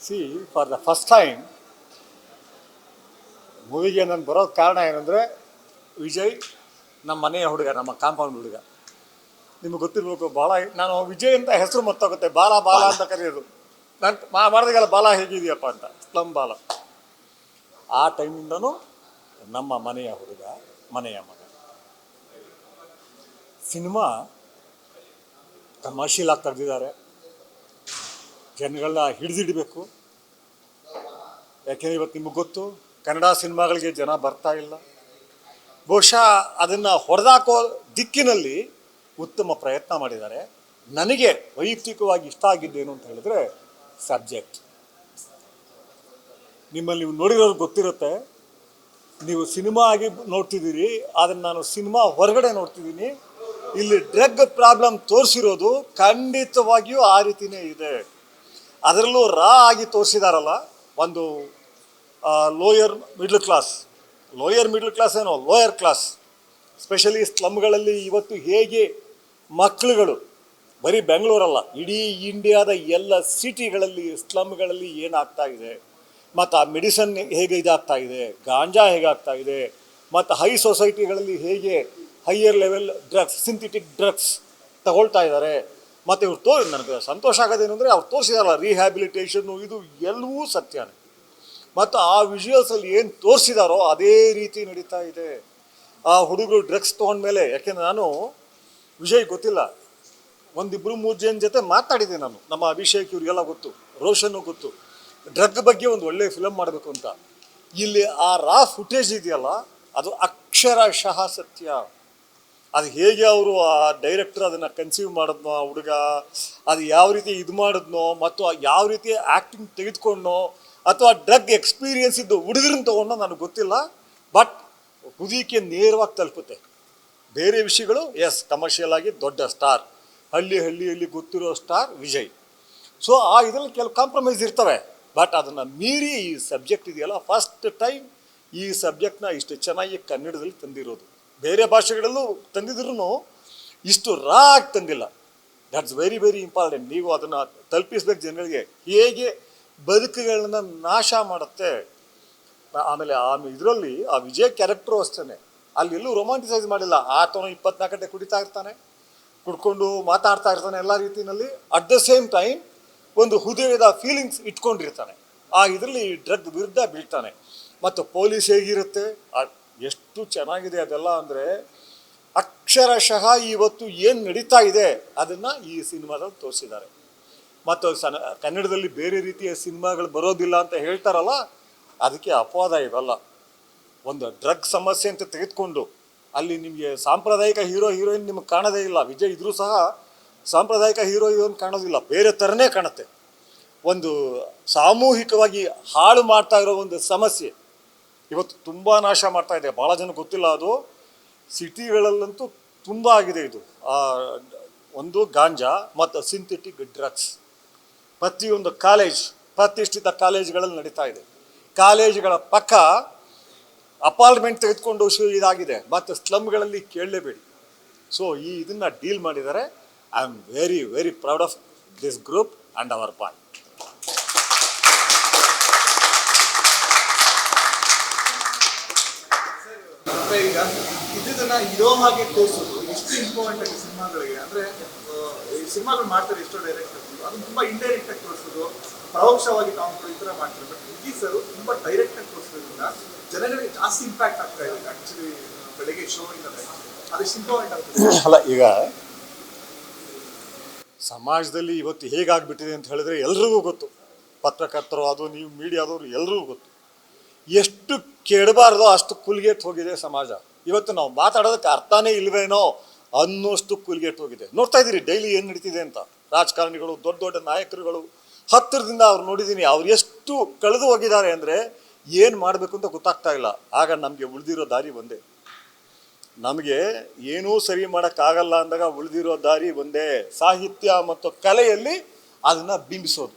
C for the first time ಮೂವಿಗೆ ನಾನು ಬರೋದು ಕಾರಣ ಏನಂದರೆ ವಿಜಯ್ ನಮ್ಮ ಮನೆಯ ಹುಡುಗ, ನಮ್ಮ ಕಾಂಪೌಂಡ್ ಹುಡುಗ. ನಿಮಗೆ ಗೊತ್ತಿರಬೇಕು, ಭಾಳ ನಾನು ವಿಜಯ್ ಅಂತ ಹೆಸರು ಮತ್ತೋಗುತ್ತೆ, ಬಾಲ ಬಾಲ ಅಂತ ಕರೆಯೋದು. ನಾನು ಮಾಡಿದಾಗೆಲ್ಲ ಬಾಲ ಹೇಗಿದೆಯಪ್ಪ ಅಂತ, ಸ್ಲಮ್ ಬಾಲ. ಆ ಟೈಮಿಂದನೂ ನಮ್ಮ ಮನೆಯ ಹುಡುಗ, ಮನೆಯ ಮಗ. ಸಿನಿಮಾ ಕಮರ್ಷಿಯಲ್ ಆಗಿ ತೆಗೆದಿದ್ದಾರೆ, ಜನಗಳನ್ನ ಹಿಡಿದಿಡಬೇಕು. ಯಾಕೆಂದರೆ ಇವತ್ತು ನಿಮಗೆ ಗೊತ್ತು, ಕನ್ನಡ ಸಿನಿಮಾಗಳಿಗೆ ಜನ ಬರ್ತಾ ಇಲ್ಲ. ಬಹುಶಃ ಅದನ್ನು ಹೊಡೆದಾಕೋ ದಿಕ್ಕಿನಲ್ಲಿ ಉತ್ತಮ ಪ್ರಯತ್ನ ಮಾಡಿದ್ದಾರೆ. ನನಗೆ ವೈಯಕ್ತಿಕವಾಗಿ ಇಷ್ಟ ಆಗಿದ್ದೇನು ಅಂತ ಹೇಳಿದ್ರೆ ಸಬ್ಜೆಕ್ಟ್. ನಿಮ್ಮಲ್ಲಿ ನೀವು ನೋಡಿರೋದು ಗೊತ್ತಿರುತ್ತೆ, ನೀವು ಸಿನಿಮಾ ಆಗಿ ನೋಡ್ತಿದ್ದೀರಿ, ಅದನ್ನು ನಾನು ಸಿನಿಮಾ ಹೊರಗಡೆ ನೋಡ್ತಿದ್ದೀನಿ. ಇಲ್ಲಿ ಡ್ರಗ್ ಪ್ರಾಬ್ಲಮ್ ತೋರಿಸಿರೋದು ಖಂಡಿತವಾಗಿಯೂ ಆ ರೀತಿಯೇ ಇದೆ. ಅದರಲ್ಲೂ ಆಗಿ ತೋರಿಸಿದಾರಲ್ಲ, ಒಂದು ಲೋಯರ್ ಮಿಡ್ಲ್ ಕ್ಲಾಸ್ ಏನೋ ಲೋಯರ್ ಕ್ಲಾಸ್, ಸ್ಪೆಷಲಿ ಸ್ಲಮ್ಗಳಲ್ಲಿ ಇವತ್ತು ಹೇಗೆ ಮಕ್ಕಳುಗಳು, ಬರೀ ಬೆಂಗಳೂರಲ್ಲ, ಇಡೀ ಇಂಡಿಯಾದ ಎಲ್ಲ ಸಿಟಿಗಳಲ್ಲಿ ಸ್ಲಮ್ಗಳಲ್ಲಿ ಏನಾಗ್ತಾ ಇದೆ, ಮತ್ತು ಆ ಮೆಡಿಸನ್ ಹೇಗೆ ಇದಾಗ್ತಾ ಇದೆ, ಗಾಂಜಾ ಹೇಗಾಗ್ತಾ ಇದೆ, ಮತ್ತು ಹೈ ಸೊಸೈಟಿಗಳಲ್ಲಿ ಹೇಗೆ higher level drugs, synthetic drugs ತಗೊಳ್ತಾ ಇದ್ದಾರೆ. ಮತ್ತು ಇವ್ರು ನನಗೆ ಸಂತೋಷ ಆಗೋದೇನು ಅಂದರೆ ಅವ್ರು ತೋರಿಸಿದಾರಲ್ಲ, ರಿಹ್ಯಾಬಿಲಿಟೇಷನ್ನು, ಇದು ಎಲ್ಲವೂ ಸತ್ಯನೇ. ಮತ್ತು ಆ ವಿಜುವಲ್ಸಲ್ಲಿ ಏನು ತೋರಿಸಿದಾರೋ ಅದೇ ರೀತಿ ನಡೀತಾ ಇದೆ. ಆ ಹುಡುಗರು ಡ್ರಗ್ಸ್ ತೊಗೊಂಡ್ಮೇಲೆ, ಯಾಕೆಂದರೆ ನಾನು ವಿಜಯ್ ಗೊತ್ತಿಲ್ಲ, 1-2-3 ಜನ ಜೊತೆ ಮಾತಾಡಿದ್ದೆ ನಾನು. ನಮ್ಮ ಅಭಿಷೇಕ್ ಇವರಿಗೆಲ್ಲ ಗೊತ್ತು, ರೋಷನ್ನು ಗೊತ್ತು, ಡ್ರಗ್ ಬಗ್ಗೆ ಒಂದು ಒಳ್ಳೆಯ ಫಿಲಮ್ ಮಾಡಬೇಕು ಅಂತ. ಇಲ್ಲಿ ಆ ಫುಟೇಜ್ ಇದೆಯಲ್ಲ, ಅದು ಅಕ್ಷರಶಃ ಸತ್ಯ. ಅದು ಹೇಗೆ ಅವರು ಆ ಡೈರೆಕ್ಟರ್ ಅದನ್ನು ಕನ್ಸೀವ್ ಮಾಡಿದ್ನೋ, ಆ ಹುಡುಗ ಅದು ಯಾವ ರೀತಿ ಇದು ಮಾಡಿದ್ನೋ, ಮತ್ತು ಯಾವ ರೀತಿ ಆ್ಯಕ್ಟಿಂಗ್ ತೆಗೆದುಕೊಂಡೋ, ಅಥವಾ ಡ್ರಗ್ ಎಕ್ಸ್ಪೀರಿಯನ್ಸ್ ಇದ್ದು ಹುಡುಗರನ್ನ ತೊಗೊಂಡೋ ನನಗೆ ಗೊತ್ತಿಲ್ಲ. ಬಟ್ ಹುಡುಗಿಗೆ ನೇರವಾಗಿ ತಲುಪುತ್ತೆ. ಬೇರೆ ವಿಷಯಗಳು ಎಸ್ ಕಮರ್ಷಿಯಲ್ ಆಗಿ ದೊಡ್ಡ ಸ್ಟಾರ್, ಹಳ್ಳಿಯಲ್ಲಿ ಗೊತ್ತಿರೋ ಸ್ಟಾರ್ ವಿಜಯ್. ಸೊ ಆ ಇದರಲ್ಲಿ ಕೆಲವು ಕಾಂಪ್ರಮೈಸ್ ಇರ್ತವೆ. ಬಟ್ ಅದನ್ನು ಮೀರಿ ಈ ಸಬ್ಜೆಕ್ಟ್ ಇದೆಯಲ್ಲ, ಫಸ್ಟ್ ಟೈಮ್ ಈ ಸಬ್ಜೆಕ್ಟ್ನ ಇಷ್ಟು ಚೆನ್ನಾಗಿ ಕನ್ನಡದಲ್ಲಿ ತಂದಿರೋದು. ಬೇರೆ ಭಾಷೆಗಳಲ್ಲೂ ತಂದಿದ್ರೂ ಇಷ್ಟು ಆಗಿ ತಂದಿಲ್ಲ. That's very very important. ನೀವು ಅದನ್ನು ತಲುಪಿಸ್ಬೇಕು ಜನಗಳಿಗೆ, ಹೇಗೆ ಬದುಕುಗಳನ್ನ ನಾಶ ಮಾಡುತ್ತೆ. ಆಮೇಲೆ ಇದರಲ್ಲಿ ಆ ವಿಜಯ್ ಕ್ಯಾರೆಕ್ಟ್ರು ಅಷ್ಟೇ, ಅಲ್ಲಿ ಎಲ್ಲೂ ರೊಮ್ಯಾಂಟಿಸೈಸ್ ಮಾಡಿಲ್ಲ. ಆತನು 24 ಗಂಟೆ ಕುಡಿತಾ ಇರ್ತಾನೆ, ಕುಡ್ಕೊಂಡು ಮಾತಾಡ್ತಾ ಇರ್ತಾನೆ ಎಲ್ಲ ರೀತಿಯಲ್ಲಿ. ಅಟ್ ದ ಸೇಮ್ ಟೈಮ್ ಒಂದು ಹೃದಯದ ಫೀಲಿಂಗ್ಸ್ ಇಟ್ಕೊಂಡಿರ್ತಾನೆ. ಆ ಇದರಲ್ಲಿ ಡ್ರಗ್ ವಿರುದ್ಧ ಬೀಳ್ತಾನೆ. ಮತ್ತು ಪೊಲೀಸ್ ಹೇಗಿರುತ್ತೆ, ಎಷ್ಟು ಚೆನ್ನಾಗಿದೆ ಅದೆಲ್ಲ ಅಂದರೆ, ಅಕ್ಷರಶಃ ಇವತ್ತು ಏನು ನಡೀತಾ ಇದೆ ಅದನ್ನು ಈ ಸಿನಿಮಾದಲ್ಲಿ ತೋರಿಸಿದ್ದಾರೆ. ಮತ್ತು ಕನ್ನಡದಲ್ಲಿ ಬೇರೆ ರೀತಿಯ ಸಿನಿಮಾಗಳು ಬರೋದಿಲ್ಲ ಅಂತ ಹೇಳ್ತಾರಲ್ಲ, ಅದಕ್ಕೆ ಅಪವಾದ ಇರಲ್ಲ. ಒಂದು ಡ್ರಗ್ ಸಮಸ್ಯೆ ಅಂತ ತೆಗೆದುಕೊಂಡು ಅಲ್ಲಿ ನಿಮಗೆ ಸಾಂಪ್ರದಾಯಿಕ ಹೀರೋಯಿನ್ ನಿಮಗೆ ಕಾಣೋದೇ ಇಲ್ಲ. ವಿಜಯ್ ಇದ್ರೂ ಸಹ ಸಾಂಪ್ರದಾಯಿಕ ಹೀರೋಯಿನ್ ಕಾಣೋದಿಲ್ಲ, ಬೇರೆ ಥರನೇ ಕಾಣುತ್ತೆ. ಒಂದು ಸಾಮೂಹಿಕವಾಗಿ ಹಾಳು ಮಾಡ್ತಾ ಇರೋ ಒಂದು ಸಮಸ್ಯೆ ಇವತ್ತು ತುಂಬ ನಾಶ ಮಾಡ್ತಾ ಇದೆ. ಭಾಳ ಜನ ಗೊತ್ತಿಲ್ಲ, ಅದು ಸಿಟಿಗಳಲ್ಲಂತೂ ತುಂಬ ಆಗಿದೆ ಇದು. ಒಂದು ಗಾಂಜಾ ಮತ್ತು ಸಿಂಥೆಟಿಕ್ ಡ್ರಗ್ಸ್ ಪ್ರತಿಯೊಂದು ಪ್ರತಿಷ್ಠಿತ ಕಾಲೇಜ್ಗಳಲ್ಲಿ ನಡೀತಾ ಇದೆ. ಕಾಲೇಜುಗಳ ಪಕ್ಕ ಅಪಾರ್ಟ್ಮೆಂಟ್ ತೆಗೆದುಕೊಂಡು ಇದಾಗಿದೆ. ಮತ್ತು ಸ್ಲಮ್ಗಳಲ್ಲಿ ಕೇಳಲೇಬೇಡಿ. ಸೊ ಇದನ್ನು ಡೀಲ್ ಮಾಡಿದ್ದಾರೆ. I am very very proud of this group and our boy. ಈಗ ಇದನ್ನ ಇರೋ ಹಾಗೆ ತೋರಿಸೋದು ಎಷ್ಟು ಇಂಪಾರ್ಟೆಂಟ್ ಆಗಿ ಸಿನಿಮಾಗಳಿಗೆ. ಅಂದರೆ ಈ ಸಿನಿಮಾಗಳು ಮಾಡ್ತಾರೆ ಎಷ್ಟೋ ಡೈರೆಕ್ಟ್, ಅದು ತುಂಬ ಇಂಡೈರೆಕ್ಟ್ ಆಗಿ ತೋರಿಸೋದು, ಪರೋಕ್ಷವಾಗಿ ತಾವು ಈ ಥರ ಮಾಡ್ತಾರೆ. ಬಟ್ ವಿಜಯ್ ಸರ್ ತುಂಬ ಡೈರೆಕ್ಟ್ ಆಗಿ ತೋರಿಸೋದ್ರಿಂದ ಜನಗಳಿಗೆ ಜಾಸ್ತಿ ಇಂಪ್ಯಾಕ್ಟ್ ಆಗ್ತಾ ಇದೆ. ಆ್ಯಕ್ಚುಲಿ ಬೆಳಗ್ಗೆ ಶೋ ಇದ್ದಾರೆ, ಅದೆಷ್ಟು ಇಂಪಾರ್ಟೆಂಟ್ ಆಗ್ತದೆ ಅಲ್ಲ. ಈಗ ಸಮಾಜದಲ್ಲಿ ಇವತ್ತು ಹೇಗಾಗ್ಬಿಟ್ಟಿದೆ ಅಂತ ಹೇಳಿದ್ರೆ ಎಲ್ರಿಗೂ ಗೊತ್ತು, ಪತ್ರಕರ್ತರು ಅದು ನೀವು ಮೀಡಿಯಾದವರು ಎಲ್ರಿಗೂ ಗೊತ್ತು. ಎಷ್ಟು ಕೆಡಬಾರ್ದೋ ಅಷ್ಟು ಕುಲ್ಗೆಟ್ ಹೋಗಿದೆ ಸಮಾಜ. ಇವತ್ತು ನಾವು ಮಾತಾಡೋದಕ್ಕೆ ಅರ್ಥನೇ ಇಲ್ವೇನೋ ಅನ್ನೋಷ್ಟು ಕುಲ್ಗೆಟ್ ಹೋಗಿದೆ. ನೋಡ್ತಾ ಇದ್ದೀರಿ ಡೈಲಿ ಏನು ನಡೀತಿದೆ ಅಂತ. ರಾಜಕಾರಣಿಗಳು, ದೊಡ್ಡ ದೊಡ್ಡ ನಾಯಕರುಗಳು ಹತ್ತಿರದಿಂದ ಅವ್ರು ನೋಡಿದ್ದೀನಿ, ಅವ್ರು ಎಷ್ಟು ಕಳೆದು ಹೋಗಿದ್ದಾರೆ ಅಂದರೆ ಏನು ಮಾಡಬೇಕು ಅಂತ ಗೊತ್ತಾಗ್ತಾ ಇಲ್ಲ. ಆಗ ನಮಗೆ ಉಳಿದಿರೋ ದಾರಿ ಒಂದೇ. ನಮಗೆ ಏನೂ ಸರಿ ಮಾಡೋಕ್ಕಾಗಲ್ಲ ಅಂದಾಗ ಉಳಿದಿರೋ ದಾರಿ ಒಂದೇ, ಸಾಹಿತ್ಯ ಮತ್ತು ಕಲೆಯಲ್ಲಿ ಅದನ್ನು ಬಿಂಬಿಸೋದು,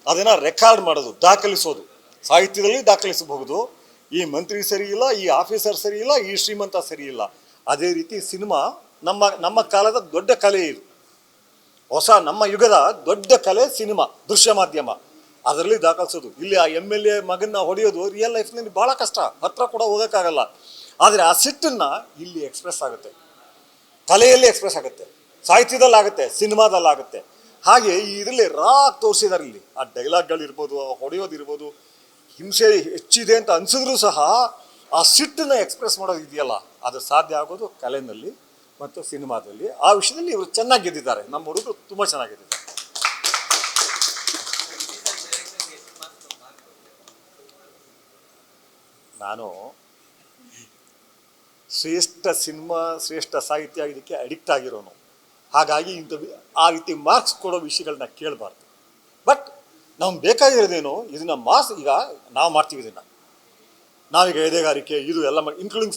ಅದನ್ನು ರೆಕಾರ್ಡ್ ಮಾಡೋದು, ದಾಖಲಿಸೋದು. ಸಾಹಿತ್ಯದಲ್ಲಿ ದಾಖಲಿಸಬಹುದು, ಈ ಮಂತ್ರಿ ಸರಿ ಇಲ್ಲ, ಈ ಆಫೀಸರ್ ಸರಿ ಇಲ್ಲ, ಈ ಶ್ರೀಮಂತ ಸರಿ ಇಲ್ಲ. ಅದೇ ರೀತಿ ಸಿನಿಮಾ ನಮ್ಮ ಕಾಲದ ದೊಡ್ಡ ಕಲೆ ಇದು. ನಮ್ಮ ಯುಗದ ದೊಡ್ಡ ಕಲೆ ಸಿನಿಮಾ, ದೃಶ್ಯ ಮಾಧ್ಯಮ. ಅದರಲ್ಲಿ ದಾಖಲಿಸೋದು. ಇಲ್ಲಿ ಆ MLA ಮಗನ್ನ ಹೊಡೆಯೋದು ರಿಯಲ್ ಲೈಫ್ನಲ್ಲಿ ಭಾಳ ಕಷ್ಟ, ಹತ್ರ ಕೂಡ ಹೋಗೋಕ್ಕಾಗಲ್ಲ. ಆದರೆ ಆ ಸಿಟ್ಟನ್ನು ಇಲ್ಲಿ ಎಕ್ಸ್ಪ್ರೆಸ್ ಆಗುತ್ತೆ, ಕಲೆಯಲ್ಲಿ ಎಕ್ಸ್ಪ್ರೆಸ್ ಆಗುತ್ತೆ, ಸಾಹಿತ್ಯದಲ್ಲಿ ಆಗುತ್ತೆ, ಸಿನಿಮಾದಲ್ಲಾಗುತ್ತೆ. ಹಾಗೆ ಇದರಲ್ಲಿ ತೋರಿಸಿದ್ದಾರೆ ಇಲ್ಲಿ. ಆ ಡೈಲಾಗ್ಗಳಿರ್ಬೋದು, ಆ ಹೊಡೆಯೋದಿರ್ಬೋದು, ಹಿಂಸೆ ಹೆಚ್ಚಿದೆ ಅಂತ ಅನ್ಸಿದ್ರು ಸಹ ಆ ಸಿಟ್ಟನ್ನು ಎಕ್ಸ್ಪ್ರೆಸ್ ಮಾಡೋದು ಇದೆಯಲ್ಲ, ಅದು ಸಾಧ್ಯ ಆಗೋದು ಕಲೆಯಲ್ಲಿ ಮತ್ತು ಸಿನಿಮಾದಲ್ಲಿ. ಆ ವಿಷಯದಲ್ಲಿ ಇವರು ಚೆನ್ನಾಗಿ ಗೆದ್ದಿದ್ದಾರೆ. ನಮ್ಮ ಹುಡುಗರು ತುಂಬ ಚೆನ್ನಾಗಿ ಗೆದ್ದಿದ್ದಾರೆ. ನಾನು ಶ್ರೇಷ್ಠ ಸಿನಿಮಾ, ಶ್ರೇಷ್ಠ ಸಾಹಿತ್ಯ ಇದಕ್ಕೆ ಅಡಿಕ್ಟ್ ಆಗಿರೋನು. ಹಾಗಾಗಿ ಆ ರೀತಿ ಮಾರ್ಕ್ಸ್ ಕೊಡೋ ವಿಷಯಗಳನ್ನ ಕೇಳಬಾರ್ದು. ಬಟ್ ನಮ್ಗೆ ಬೇಕಾಗಿರೋದೇನು, ಇದನ್ನ ಈಗ ನಾವು ಮಾಡ್ತೀವಿ. ನಾವೀಗ ಎದೆಗಾರಿಕೆ ಇದು ಎಲ್ಲ ಇನ್ಕ್ಲೂಡಿಂಗ್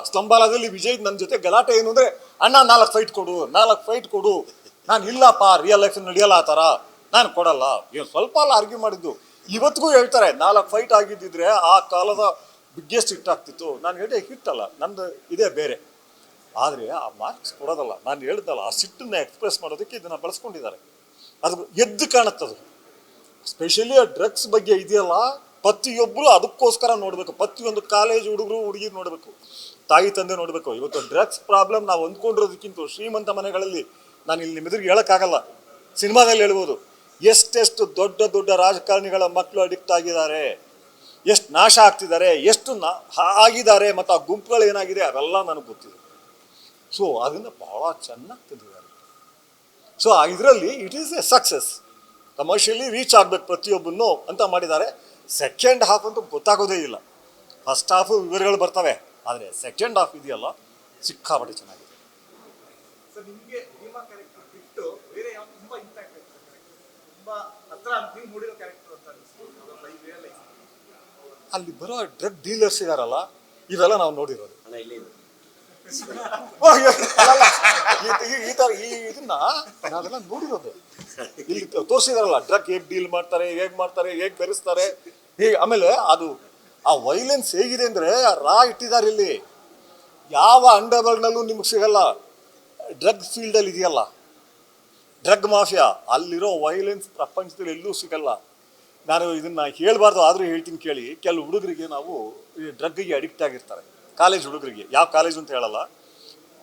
ಸ್ಲಂಬಾಲದಲ್ಲಿ ವಿಜಯ್ ನನ್ನ ಜೊತೆ ಗಲಾಟೆ ಏನು ಅಂದರೆ, ಅಣ್ಣ 4 ಫೈಟ್ ಕೊಡು. ನಾನು ಇಲ್ಲಪ್ಪ, ರಿಯಲ್ ಲೈಫ್ ನಡೆಯಲ್ಲ ಆ ಥರ, ನಾನು ಕೊಡಲ್ಲ. ಏನು ಸ್ವಲ್ಪ ಅಲ್ಲ ಆರ್ಗ್ಯೂ ಮಾಡಿದ್ದು. ಇವತ್ತಿಗೂ ಹೇಳ್ತಾರೆ 4 ಫೈಟ್ ಆಗಿದ್ದಿದ್ರೆ ಆ ಕಾಲದ ಬಿಗ್ಗೆಸ್ಟ್ ಹಿಟ್ ಆಗ್ತಿತ್ತು. ನಾನು ಹೇಳಿದೆ ಹಿಟ್ ಅಲ್ಲ, ನಂದು ಇದೇ ಬೇರೆ. ಆದರೆ ಆ ಮಾರ್ಕ್ಸ್ ಕೊಡೋದಲ್ಲ, ನಾನು ಹೇಳ್ದಲ್ಲ, ಆ ಸಿಟ್ಟನ್ನು ಎಕ್ಸ್ಪ್ರೆಸ್ ಮಾಡೋದಕ್ಕೆ ಇದನ್ನು ಬಳಸ್ಕೊಂಡಿದ್ದಾರೆ. ಅದು ಎದ್ದು ಕಾಣುತ್ತದು. ಸ್ಪೆಷಲಿ ಆ ಡ್ರಗ್ಸ್ ಬಗ್ಗೆ ಇದೆಯಲ್ಲ, ಪ್ರತಿಯೊಬ್ಬರು ಅದಕ್ಕೋಸ್ಕರ ನೋಡಬೇಕು. ಪ್ರತಿಯೊಂದು ಕಾಲೇಜ್ ಹುಡುಗರು ಹುಡುಗಿರು ನೋಡಬೇಕು, ತಾಯಿ ತಂದೆ ನೋಡಬೇಕು. ಇವತ್ತು ಡ್ರಗ್ಸ್ ಪ್ರಾಬ್ಲಮ್ ನಾವು ಅಂದ್ಕೊಂಡಿರೋದಕ್ಕಿಂತ ಶ್ರೀಮಂತ ಮನೆಗಳಲ್ಲಿ, ನಾನು ಇಲ್ಲಿ ನಿಮ್ಮೆದುರಿಗೆ ಹೇಳೋಕ್ಕಾಗಲ್ಲ, ಸಿನಿಮಾದಲ್ಲಿ ಹೇಳ್ಬೋದು, ಎಷ್ಟೆಷ್ಟು ದೊಡ್ಡ ದೊಡ್ಡ ರಾಜಕಾರಣಿಗಳ ಮಕ್ಕಳು ಅಡಿಕ್ಟ್ ಆಗಿದ್ದಾರೆ, ಎಷ್ಟು ನಾಶ ಆಗ್ತಿದ್ದಾರೆ, ಎಷ್ಟು ಆಗಿದ್ದಾರೆ, ಮತ್ತು ಆ ಗುಂಪುಗಳು ಏನಾಗಿದೆ ಅವೆಲ್ಲ ನನಗೆ ಗೊತ್ತಿದೆ. ಸೊ ಅದನ್ನು ಭಾಳ ಚೆನ್ನಾಗಿ ತಂದಿದ್ದಾರೆ. ಸೊ ಇದರಲ್ಲಿ it is A success. Commercially reach ಆಗಬೇಕು ಪ್ರತಿಯೊಬ್ಬನ್ನು ಅಂತ ಮಾಡಿದ್ದಾರೆ. ಸೆಕೆಂಡ್ ಹಾಫ್ ಅಂತೂ ಗೊತ್ತಾಗೋದೇ ಇಲ್ಲ. ಫಸ್ಟ್ ಹಾಫು ವಿವರಗಳು ಬರ್ತವೆ, ಆದರೆ ಸೆಕೆಂಡ್ ಹಾಫ್ ಇದೆಯಲ್ಲ ಸಿಕ್ಕಾಪಟ್ಟೆ ಚೆನ್ನಾಗಿದೆ. ಸರ್, ನಿಮಗೆ ಭೀಮಾ ಕ್ಯಾರೆಕ್ಟರ್ ಬಿಟ್ಟು ಬೇರೆ ಯಾವ ತುಂಬಾ ಇಂಪ್ಯಾಕ್ಟ್ ಆಯ್ತು, ತುಂಬಾ ಹತ್ರ ನೀವು ನೋಡಿರೋ ಕ್ಯಾರೆಕ್ಟರ್ ಅಂತ ಅನಿಸ್ತು ರಿಯಲ್ ಲೈಫ್? ಅಲ್ಲಿ ಬರೋ ಡ್ರಗ್ ಡೀಲರ್ಸ್ ಇದಾರಲ್ಲ, ಇವೆಲ್ಲ ನಾವು ನೋಡಿರೋದು. ಇದನ್ನ ನಾವೆಲ್ಲ ನೋಡಿರೋದು. ಇಲ್ಲಿ ತೋರಿಸಿದಾರಲ್ಲ, ಡ್ರಗ್ ಹೇಗೆ ಡೀಲ್ ಮಾಡ್ತಾರೆ, ಹೇಗೆ ಬೆರೆಸ್ತಾರೆ, ಹೀಗೆ. ಆಮೇಲೆ ಅದು ಆ ವೈಲೆನ್ಸ್ ಹೇಗಿದೆ ಅಂದರೆ ಇಟ್ಟಿದ್ದಾರೆ ಇಲ್ಲಿ. ಯಾವ ಅಂಡರ್ವರ್ಲ್ಡ್ನಲ್ಲೂ ನಿಮಗೆ ಸಿಗಲ್ಲ. ಡ್ರಗ್ ಫೀಲ್ಡಲ್ಲಿ ಇದೆಯಲ್ಲ ಡ್ರಗ್ ಮಾಫಿಯಾ, ಅಲ್ಲಿರೋ ವೈಲೆನ್ಸ್ ಪ್ರಪಂಚದಲ್ಲಿ ಎಲ್ಲೂ ಸಿಗಲ್ಲ. ನಾನು ಇದನ್ನು ಹೇಳಬಾರ್ದು, ಆದರೂ ಹೇಳ್ತೀನಿ ಕೇಳಿ. ಕೆಲವು ಹುಡುಗರಿಗೆ ನಾವು ಈ ಡ್ರಗ್ಗಿಗೆ ಅಡಿಕ್ಟ್ ಆಗಿರ್ತಾರೆ, ಕಾಲೇಜ್ ಹುಡುಗರಿಗೆ. ಯಾವ ಕಾಲೇಜು ಅಂತ ಹೇಳಲ್ಲ.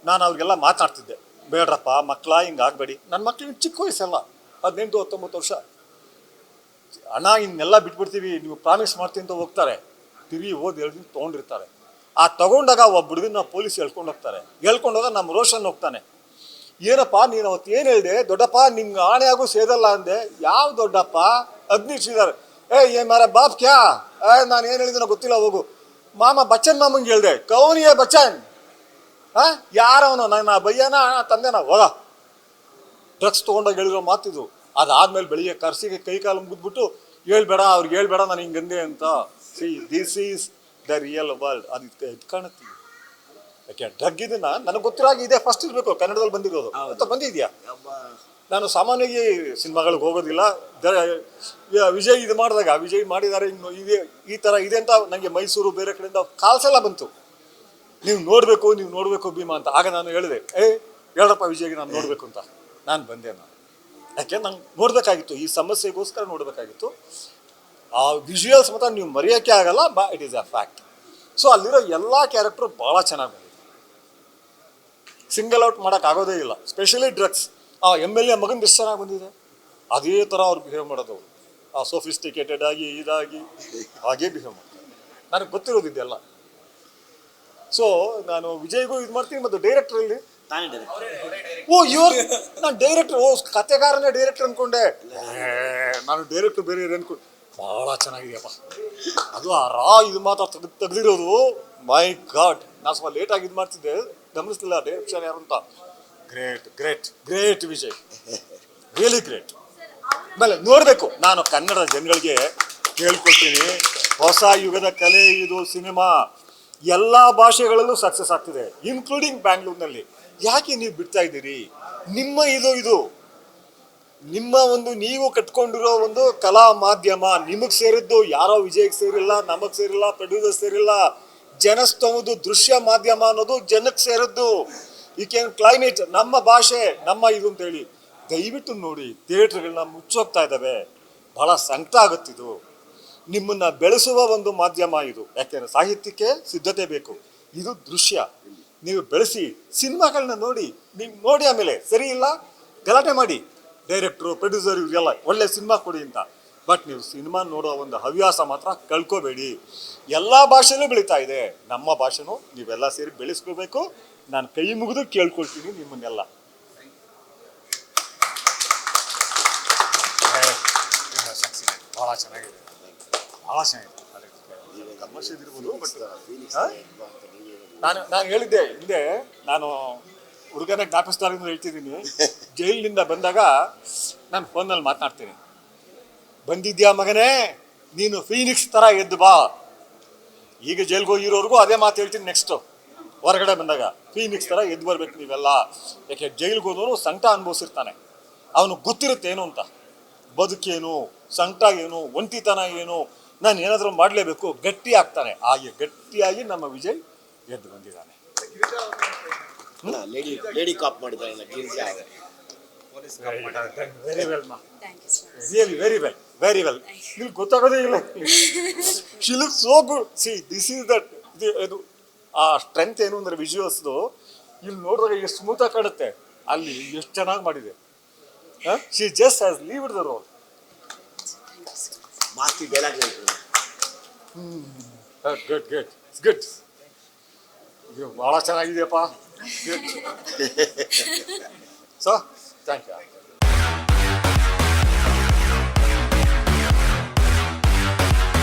ನಾನು ಅವ್ರಿಗೆಲ್ಲ ಮಾತಾಡ್ತಿದ್ದೆ, ಬೇಡ್ರಪ್ಪ ಮಕ್ಕಳ ಹಿಂಗೆ ಆಗಬೇಡಿ. ನನ್ನ ಮಕ್ಳಿಗೆ ಚಿಕ್ಕ ವಯಸ್ಸಲ್ಲ, 18-19 ವರ್ಷ. ಅಣ್ಣ ಇನ್ನೆಲ್ಲ ಬಿಟ್ಬಿಡ್ತೀವಿ, ನೀವು ಪ್ರಾಮಿಸ್ ಮಾಡ್ತೀನಿ ಅಂತ ಹೋಗ್ತಾರೆ. ತಿರುಗಿ ಓದಿ 2 ದಿನ ತೊಗೊಂಡಿರ್ತಾರೆ. ಆ ತಗೊಂಡಾಗ ಒಬ್ಬ ಹುಡುಗನ ಪೊಲೀಸ್ ಹೇಳ್ಕೊಂಡೋಗ ನಮ್ಮ ರೋಷನ್ ಹೋಗ್ತಾನೆ. ಏನಪ್ಪ ನೀನು ಅವತ್ತು ಏನು ಹೇಳಿದೆ, ದೊಡ್ಡಪ್ಪ ನಿಮ್ಗೆ ಆಣೆ ಆಗೋ ಸೇದಲ್ಲ ಅಂದೆ. ಯಾವ ದೊಡ್ಡಪ್ಪ? ಅಗ್ನಿಶ್ರೀದಾರೆ. ಏ ಮಾರ ಬಾಪ್ ಕ್ಯಾ? ನಾನು ಏನು ಹೇಳಿದ್ರೆ ಗೊತ್ತಿಲ್ಲ, ಹೋಗು. ಮಾಮ ಬಚ್ಚನ್ ಮಾಮಂಗೆ ಹೇಳ್ದೆ, ಕೌನಿಯೇ ಬಚ್ಚನ್. ಯಾರವನು? ನನ್ನ ಬಯ್ಯನ ತಂದೆನ? ಹೋಗ. ಡ್ರಗ್ಸ್ ತೊಗೊಂಡೋಗಿ ಹೇಳಿರೋ ಮಾತಿದು. ಅದಾದ್ಮೇಲೆ ಬೆಳಿಗ್ಗೆ ಕರ್ಸಿಗೆ ಕೈ ಕಾಲು ಮುಗಿದ್ಬಿಟ್ಟು ಹೇಳ್ಬೇಡ, ಅವ್ರಿಗೆ ಹೇಳ್ಬೇಡ ನಾನು ಹಿಂಗಂದೆ ಅಂತ. See this is the real world. ಅದು ಕಾಣುತ್ತೀವಿ. ಯಾಕೆ ಡ್ರಗ್ ಇದನ್ನ ನನಗೆ ಗೊತ್ತಿರಾಗಿ ಇದೆ ಫಸ್ಟ್ ಇರಬೇಕು. ಕನ್ನಡದಲ್ಲಿ ಬಂದಿರೋದು ಅಂತ ಬಂದಿದ್ಯಾ? ನಾನು ಸಾಮಾನ್ಯವಾಗಿ ಸಿನಿಮಾಗಳಿಗೆ ಹೋಗೋದಿಲ್ಲ. ವಿಜಯ್ ಇದು ಮಾಡಿದಾಗ, ವಿಜಯ್ ಮಾಡಿದ್ದಾರೆ ಇನ್ನು ಇದೆ ಈ ಥರ ಇದೆ ಅಂತ ನನಗೆ ಮೈಸೂರು ಬೇರೆ ಕಡೆಯಿಂದ ಕಾಲ್ಸ್ ಎಲ್ಲ ಬಂತು. ನೀವು ನೋಡಬೇಕು ಭೀಮಾ ಅಂತ. ಆಗ ನಾನು ಹೇಳಿದೆ, ಹೇಳಪ್ಪ ವಿಜಯ್ಗೆ ನಾನು ನೋಡಬೇಕು ಅಂತ. ನಾನು ಬಂದೆ. ಯಾಕೆ ನಂಗೆ ನೋಡಬೇಕಾಗಿತ್ತು, ಈ ಸಮಸ್ಯೆಗೋಸ್ಕರ ನೋಡಬೇಕಾಗಿತ್ತು. ಆ ವಿಜುವಲ್ಸ್ ಮಾತ್ರ ನೀವು ಮರೆಯೋಕ್ಕೆ ಆಗಲ್ಲ. It is a fact. So ಅಲ್ಲಿರೋ ಎಲ್ಲ ಕ್ಯಾರೆಕ್ಟ್ರು ಭಾಳ ಚೆನ್ನಾಗಿ ಬಂದಿದೆ. ಸಿಂಗಲ್ ಔಟ್ ಮಾಡೋಕ್ಕಾಗೋದೇ ಇಲ್ಲ. Specially drugs. ಆ MLA ಮಗನ ಎಷ್ಟು ಚೆನ್ನಾಗಿ ಬಂದಿದೆ. ಅದೇ ಥರ ಅವ್ರು ಬಿಹೇವ್ ಮಾಡೋದು. ಆ ಸೋಫಿಸ್ಟಿಕೇಟೆಡ್ ಆಗಿ ಇದಾಗಿ ಹಾಗೇ ಬಿಹೇವ್ ಮಾಡ್ತಾರೆ. ನನಗೆ ಗೊತ್ತಿರೋದಿದ್ದೆಲ್ಲ. ಸೊ ನಾನು ವಿಜಯ್ಗೂ ಇದು ಮಾಡ್ತೀನಿ. ಮತ್ತು ಡೈರೆಕ್ಟ್ರಲ್ಲಿ ನಾನು ಡೈರೆಕ್ಟರ್, ಕತೆಗಾರನೇ ಡೈರೆಕ್ಟರ್ ಅಂದ್ಕೊಂಡೆ. ನಾನು ಡೈರೆಕ್ಟರ್ ಬೇರೆ ಅನ್ಕೊಂಡು ಭಾಳ ಚೆನ್ನಾಗಿದೆಯಪ್ಪ. ಅದು ಆ ಇದು ಮಾತ್ರ ತೆಗೆದಿರೋದು. ಮೈ ಗಾಡ್, ನಾನು ಸ್ವಲ್ಪ ಲೇಟಾಗಿ ಇದು ಮಾಡ್ತಿದ್ದೆ, ಗಮನಿಸ್ತಿಲ್ಲ ಡೈರೆಕ್ಷನ್ ಯಾರು ಅಂತ. Great Vijay, really great. ಆಮೇಲೆ ನೋಡಬೇಕು. ನಾನು ಕನ್ನಡ ಜನಗಳಿಗೆ ಕೇಳ್ಕೊಳ್ತೀನಿ, ಹೊಸ ಯುಗದ ಕಲೆ ಇದು ಸಿನಿಮಾ. ಎಲ್ಲ ಭಾಷೆಗಳಲ್ಲೂ ಸಕ್ಸಸ್ ಆಗ್ತಿದೆ, ಇನ್ಕ್ಲೂಡಿಂಗ್ ಬ್ಯಾಂಗ್ಳೂರ್ನಲ್ಲಿ. ಯಾಕೆ ನೀವು ಬಿಡ್ತಾ ಇದ್ದೀರಿ? ನಿಮ್ಮ ಇದು ನಿಮ್ಮ ಒಂದು ನೀವು ಕಟ್ಕೊಂಡಿರೋ ಒಂದು ಕಲಾ ಮಾಧ್ಯಮ ನಿಮಗೆ ಸೇರಿದ್ದು. ಯಾರೋ ವಿಜಯ್ಗೆ ಸೇರಿಲ್ಲ, ನಮಗೆ ಸೇರಿಲ್ಲ, ಪ್ರೊಡ್ಯೂಸರ್ ಸೇರಿಲ್ಲ. ಜನಸ್ತಂಭದ್ದು ದೃಶ್ಯ ಮಾಧ್ಯಮ ಅನ್ನೋದು ಜನಕ್ಕೆ ಸೇರಿದ್ದು. You can claim it. ನಮ್ಮ ಭಾಷೆ ನಮ್ಮ ಇದು ಅಂತೇಳಿ ದಯವಿಟ್ಟು ನೋಡಿ. ಥಿಯೇಟ್ರ್ಗಳನ್ನ ಮುಚ್ಚೋಗ್ತಾ ಇದ್ದಾವೆ. ಬಹಳ ಸಂಕಟ ಆಗುತ್ತಿದು. ನಿಮ್ಮನ್ನ ಬೆಳೆಸುವ ಒಂದು ಮಾಧ್ಯಮ ಇದು. ಯಾಕೆಂದ್ರೆ ಸಾಹಿತ್ಯಕ್ಕೆ ಸಿದ್ಧತೆ ಬೇಕು. ಇದು ದೃಶ್ಯ. ನೀವು ಬೆಳೆಸಿ ಸಿನಿಮಾಗಳನ್ನ ನೋಡಿ, ನೀವು ನೋಡಿ ಆಮೇಲೆ ಸರಿ ಇಲ್ಲ ಗಲಾಟೆ ಮಾಡಿ, ಡೈರೆಕ್ಟ್ರು ಪ್ರೊಡ್ಯೂಸರ್ ಇವರೆಲ್ಲ ಒಳ್ಳೆ ಸಿನಿಮಾ ಕೊಡಿ ಅಂತ. ಬಟ್ ನೀವು ಸಿನಿಮಾ ನೋಡೋ ಒಂದು ಹವ್ಯಾಸ ಮಾತ್ರ ಕಳ್ಕೋಬೇಡಿ. ಎಲ್ಲ ಭಾಷೆನೂ ಬೆಳೀತಾ ಇದೆ, ನಮ್ಮ ಭಾಷೆನೂ ನೀವೆಲ್ಲ ಸೇರಿ ಬೆಳೆಸ್ಕೋಬೇಕು. ನಾನು ಕೈ ಮುಗಿದು ಕೇಳ್ಕೊಳ್ತೀನಿ ನಿಮ್ಮನ್ನೆಲ್ಲ. ಭಾಳ ಚೆನ್ನಾಗಿದೆ, ಭಾಳ ಚೆನ್ನಾಗಿದೆ. ತಮಾಷೆದಿರ್ಬೋದು, ಬಟ್ ನಾನು ಹೇಳಿದ್ದೆ ಹಿಂದೆ, ನಾನು ಹುಡುಗನ ಜ್ಞಾಪಿಸ್ತಾರಿಂದ ಹೇಳ್ತಿದ್ದೀನಿ. ಜೈಲಿನಿಂದ ಬಂದಾಗ ನಾನು ಫೋನಲ್ಲಿ ಮಾತನಾಡ್ತೀನಿ, ಬಂದಿದ್ಯಾ ಮಗನೇ, ನೀನು ಫೀನಿಕ್ಸ್ ಥರ ಎದ್ದು ಬಾ. ಈಗ ಜೈಲ್ಗೆ ಹೋಗಿರೋರ್ಗೂ ಅದೇ ಮಾತು ಹೇಳ್ತೀನಿ. ನೆಕ್ಸ್ಟು ಹೊರಗಡೆ ಬಂದಾಗ ಫೀನಿಕ್ಸ್ ಥರ ಎದ್ದು ಬರ್ಬೇಕು ನೀವೆಲ್ಲ. ಯಾಕೆ ಜೈಲ್ಗೆ ಹೋದವನು ಸಂಕಟ ಅನುಭವಿಸಿರ್ತಾನೆ, ಅವನು ಗೊತ್ತಿರುತ್ತೆ ಏನು ಅಂತ, ಬದುಕೇನು, ಸಂಕಟ ಏನು, ಒಂಟಿತನ ಏನು, ನಾನು ಏನಾದರೂ ಮಾಡಲೇಬೇಕು, ಗಟ್ಟಿ ಆಗ್ತಾನೆ. ಹಾಗೆ ಗಟ್ಟಿಯಾಗಿ ನಮ್ಮ ವಿಜಯ್ ಎದ್ದು ಬಂದಿದ್ದಾನೆ. ಲೇಡಿ ಕಾಪ್ ಮಾಡಿದ್ದಾರೆ ಗಿರಿಜಾ. ವೆರಿ ವೆಲ್ ಮಾ, ರಿಯಲಿ ವೆರಿ ವೆಲ್. ಇಲ್ಲಿ ಗೊತ್ತಾಗೋದೇ ಇಲ್ಲ. She look so good. See this is that. ಇದು ಆ ಸ್ಟ್ರೆಂತ್ ಏನು ಅಂದರೆ ವಿಜುವಲ್ಸ್ದು ಇಲ್ಲಿ ನೋಡಿದಾಗ ಎಷ್ಟು ಸ್ಮೂತಾಗಿ ಕಾಣುತ್ತೆ, ಅಲ್ಲಿ ಎಷ್ಟು ಚೆನ್ನಾಗಿ ಮಾಡಿದೆ. She just has lived the role. Masti dialogue ಹೇಳ್ತಾರೆ. ಗುಡ್. ಇದು ಭಾಳ ಚೆನ್ನಾಗಿದೆಯಪ್ಪ. So thank you.